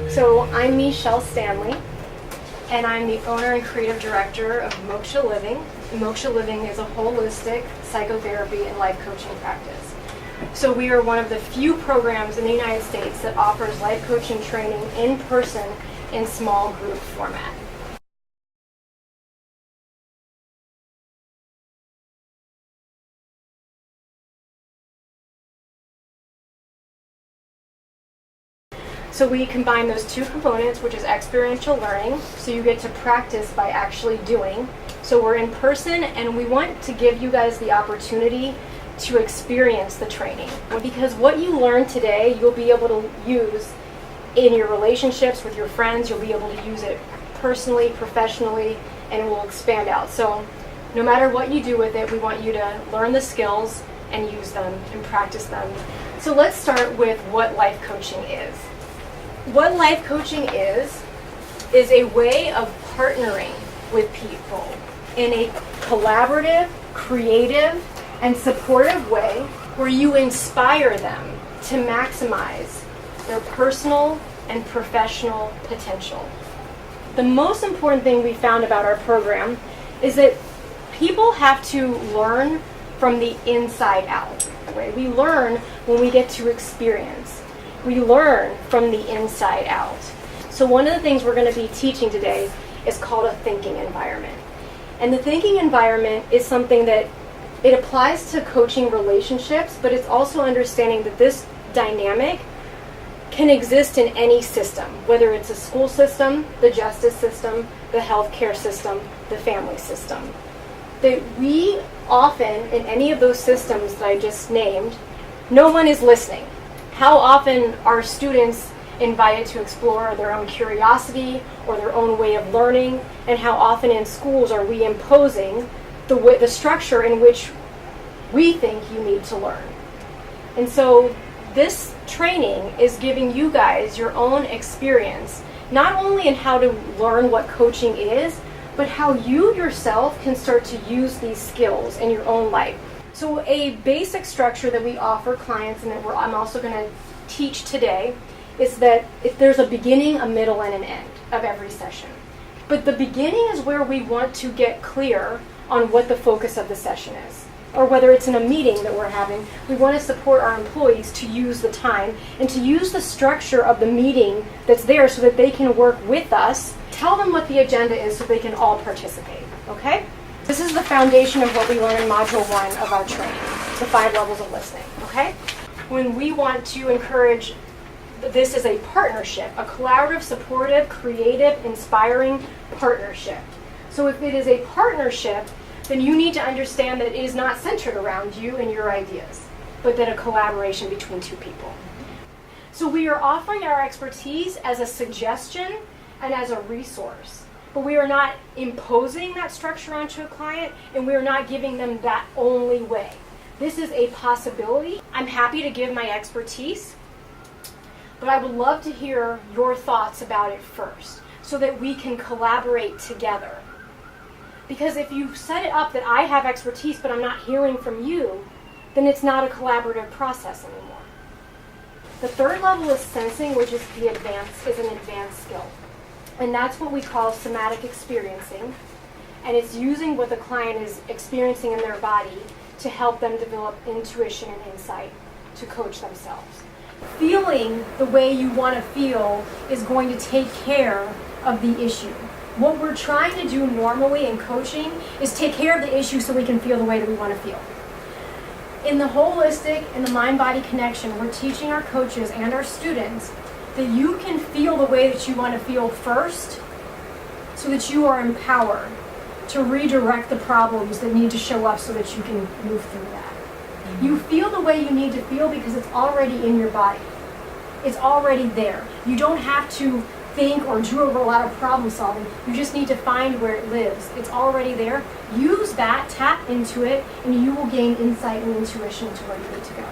So I'm Michelle Stanley, and I'm the owner and creative director of Moksha Living. Moksha Living is a holistic psychotherapy and life coaching practice. So we are one of the few programs in the United States that offers life coaching training in person in small group format. So we combine those two components, which is experiential learning, so you get to practice by actually doing. So we're in person, and we want to give you guys the opportunity to experience the training. Because what you learn today, you'll be able to use in your relationships with your friends, you'll be able to use it personally, professionally, and it will expand out. So no matter what you do with it, we want you to learn the skills and use them and practice them. So let's start with what life coaching is. What life coaching is a way of partnering with people in a collaborative, creative, and supportive way where you inspire them to maximize their personal and professional potential. The most important thing we found about our program is that people have to learn from the inside out. Right? We learn when we get to experience. We learn from the inside out. So one of the things we're going to be teaching today is called a thinking environment. And the thinking environment is something that it applies to coaching relationships, but it's also understanding that this dynamic can exist in any system, whether it's a school system, the justice system, the healthcare system, the family system. That we often, in any of those systems that I just named, no one is listening. How often are students invited to explore their own curiosity or their own way of learning, and how often in schools are we imposing the structure in which we think you need to learn? And so this training is giving you guys your own experience, not only in how to learn what coaching is, but how you yourself can start to use these skills in your own life. So a basic structure that we offer clients, and that I'm also going to teach today, is that if there's a beginning, a middle, and an end of every session. But the beginning is where we want to get clear on what the focus of the session is. Or whether it's in a meeting that we're having, we want to support our employees to use the time and to use the structure of the meeting that's there so that they can work with us, tell them what the agenda is so they can all participate, okay? This is the foundation of what we learn in Module 1 of our training, the 5 levels of listening, okay? When we want to encourage this is a partnership, a collaborative, supportive, creative, inspiring partnership. So if it is a partnership, then you need to understand that it is not centered around you and your ideas, but that a collaboration between two people. So we are offering our expertise as a suggestion and as a resource. But we are not imposing that structure onto a client, and we are not giving them that only way. This is a possibility. I'm happy to give my expertise, but I would love to hear your thoughts about it first so that we can collaborate together. Because if you set it up that I have expertise but I'm not hearing from you, then it's not a collaborative process anymore. The third level is sensing, which is an advanced skill. And that's what we call somatic experiencing. And it's using what the client is experiencing in their body to help them develop intuition and insight to coach themselves. Feeling the way you want to feel is going to take care of the issue. What we're trying to do normally in coaching is take care of the issue so we can feel the way that we want to feel. In the holistic and the mind-body connection, we're teaching our coaches and our students that you can feel the way that you want to feel first so that you are empowered to redirect the problems that need to show up so that you can move through that. You feel the way you need to feel because it's already in your body. It's already there. You don't have to think or do a lot of problem solving. You just need to find where it lives. It's already there. Use that, tap into it, and you will gain insight and intuition to where you need to go.